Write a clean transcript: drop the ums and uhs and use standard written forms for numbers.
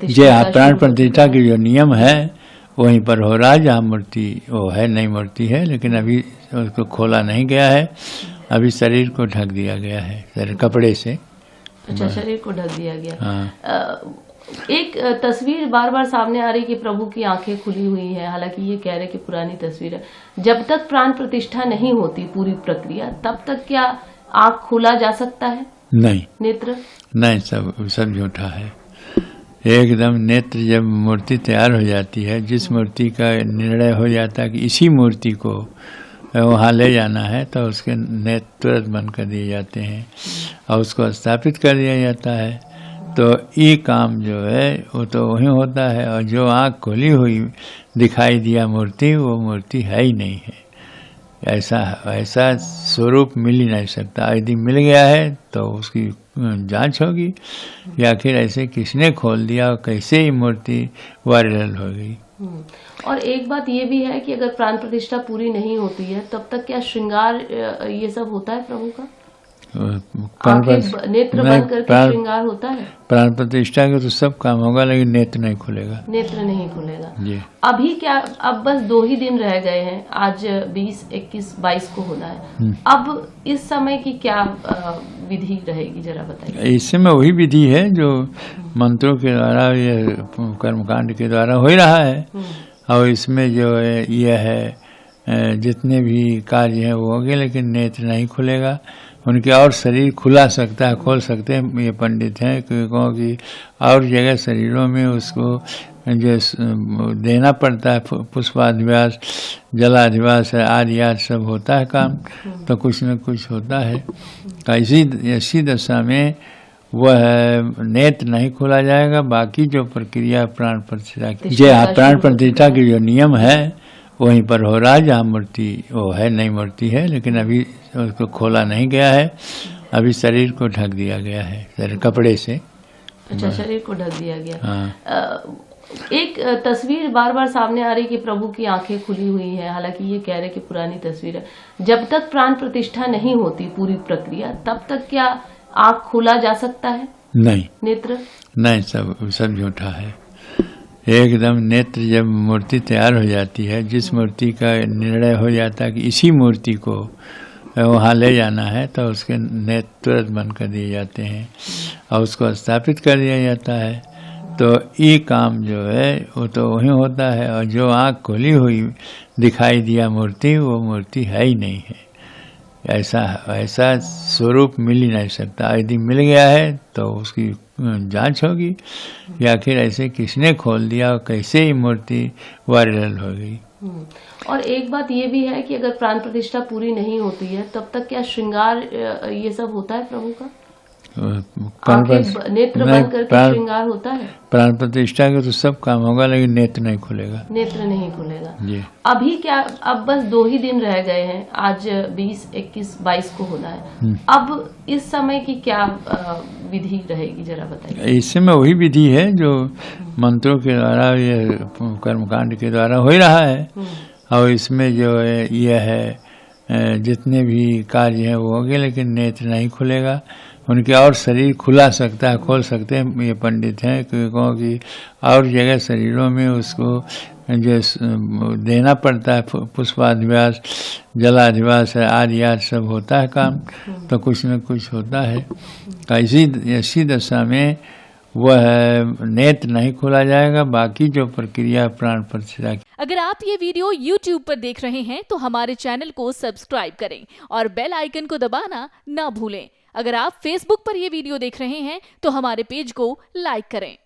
जी हाँ, प्राण प्रतिष्ठा के जो नियम है वहीं पर हो रहा है, जहाँ मूर्ति वो है, नई मूर्ति है, लेकिन अभी उसको खोला नहीं गया है। अभी शरीर को ढक दिया गया है, शरीर कपड़े से। अच्छा, शरीर को ढक दिया गया। हाँ। एक तस्वीर बार बार सामने आ रही कि प्रभु की आंखें खुली हुई है, हालांकि ये कह रहे कि पुरानी तस्वीर है। जब तक प्राण प्रतिष्ठा नहीं होती पूरी प्रक्रिया, तब तक क्या आंख खोला जा सकता है? नहीं, नेत्र नहीं, सब झूठा है एकदम। नेत्र जब मूर्ति तैयार हो जाती है, जिस मूर्ति का निर्णय हो जाता है कि इसी मूर्ति को वहाँ ले जाना है, तो उसके नेत्र तुरंत बंद कर दिए जाते हैं और उसको स्थापित कर दिया जाता है। तो ये काम जो है वो तो वही होता है, और जो आँख खोली हुई दिखाई दिया मूर्ति, वो मूर्ति है ही नहीं है। ऐसा स्वरूप मिल ही नहीं सकता। यदि मिल गया है तो उसकी जांच होगी, या फिर ऐसे किसने खोल दिया और कैसे ही मूर्ति वायरल हो गई। और एक बात ये भी है कि अगर प्राण प्रतिष्ठा पूरी नहीं होती है, तब तक क्या श्रृंगार ये सब होता है प्रभु का? नेत्र बंद करके श्रृंगार होता है? प्राण प्रतिष्ठा के तो सब काम होगा, लेकिन नेत्र नहीं खुलेगा। नेत्र नहीं खुलेगा जी। अभी क्या, अब बस 2 ही दिन रह गए हैं, आज 20, 21, 22 को होना है। अब इस समय की क्या विधि रहेगी, जरा बताइए। इस समय वही विधि है जो मंत्रों के द्वारा, ये कर्मकांड के द्वारा हो ही रहा है। और इसमें जो है यह है, जितने भी कार्य हैं वो होंगे, लेकिन नेत्र नहीं खुलेगा। उनके और शरीर खुला सकता है, खोल सकते हैं ये पंडित हैं, क्योंकि और जगह शरीरों में उसको जो देना पड़ता है, पुष्पाधिवास, जलाधिवास आदि सब होता है काम, तो कुछ न कुछ होता है। इसी दशा में वह नेत्र नहीं खोला जाएगा। बाकी जो प्रक्रिया प्राण प्रतिष्ठा की, जी हाँ, प्राण प्रतिष्ठा के जो नियम है वहीं पर हो रहा है, जहाँ मूर्ति वो है, नई मूर्ति है, लेकिन अभी उसको खोला नहीं गया है। अभी शरीर को ढक दिया गया है, शरीर कपड़े से। अच्छा, शरीर को ढक दिया गया। हाँ। एक तस्वीर बार बार सामने आ रही कि प्रभु की आंखें खुली हुई है, हालांकि ये कह रहे कि पुरानी तस्वीर है। जब तक प्राण प्रतिष्ठा नहीं होती पूरी प्रक्रिया, तब तक क्या आंख खोला जा सकता है? नहीं, नेत्र नहीं, सब झूठा है एकदम। नेत्र जब मूर्ति तैयार हो जाती है, जिस मूर्ति का निर्णय हो जाता है कि इसी मूर्ति को वहाँ ले जाना है, तो उसके नेत्र तुरंत बंद कर दिए जाते हैं और उसको स्थापित कर दिया जाता है। तो ये काम जो है वो तो वही होता है, और जो आँख खोली हुई दिखाई दिया मूर्ति, वो मूर्ति है ही नहीं है। ऐसा स्वरूप मिल ही नहीं सकता। यदि मिल गया है तो उसकी जांच होगी, या फिर ऐसे किसने खोल दिया और कैसे ही मूर्ति वायरल हो गई। और एक बात ये भी है कि अगर प्राण प्रतिष्ठा पूरी नहीं होती है, तब तक क्या श्रृंगार ये सब होता है प्रभु का? नेत्र बंद करके श्रृंगार होता है? प्राण प्रतिष्ठा के तो सब काम होगा, लेकिन नेत्र नहीं खुलेगा। नेत्र नहीं खुलेगा जी। अभी क्या, अब बस 2 ही दिन रह गए हैं, आज 20, 21, 22 को होना है। अब इस समय की क्या विधि रहेगी, जरा बताइए। इस समय वही विधि है जो मंत्रों के द्वारा, ये कर्मकांड के द्वारा हो ही रहा है। और इसमें जो है यह है, जितने भी कार्य हैं वो होंगे, लेकिन नेत्र नहीं खुलेगा। उनके और शरीर खुला सकता है, खोल सकते हैं ये पंडित हैं, क्योंकि और जगह शरीरों में उसको जो देना पड़ता है, पुष्पाधिवास, जलाधिवास आदि सब होता है काम, तो कुछ न कुछ होता है। इसी दशा में वह नेत्र नहीं खोला जाएगा। बाकी जो प्रक्रिया प्राण प्रतिष्ठा की। अगर आप ये वीडियो YouTube पर देख रहे हैं तो हमारे चैनल को सब्सक्राइब करें और बेल आइकन को दबाना ना भूलें। अगर आप Facebook पर ये वीडियो देख रहे हैं तो हमारे पेज को लाइक करें।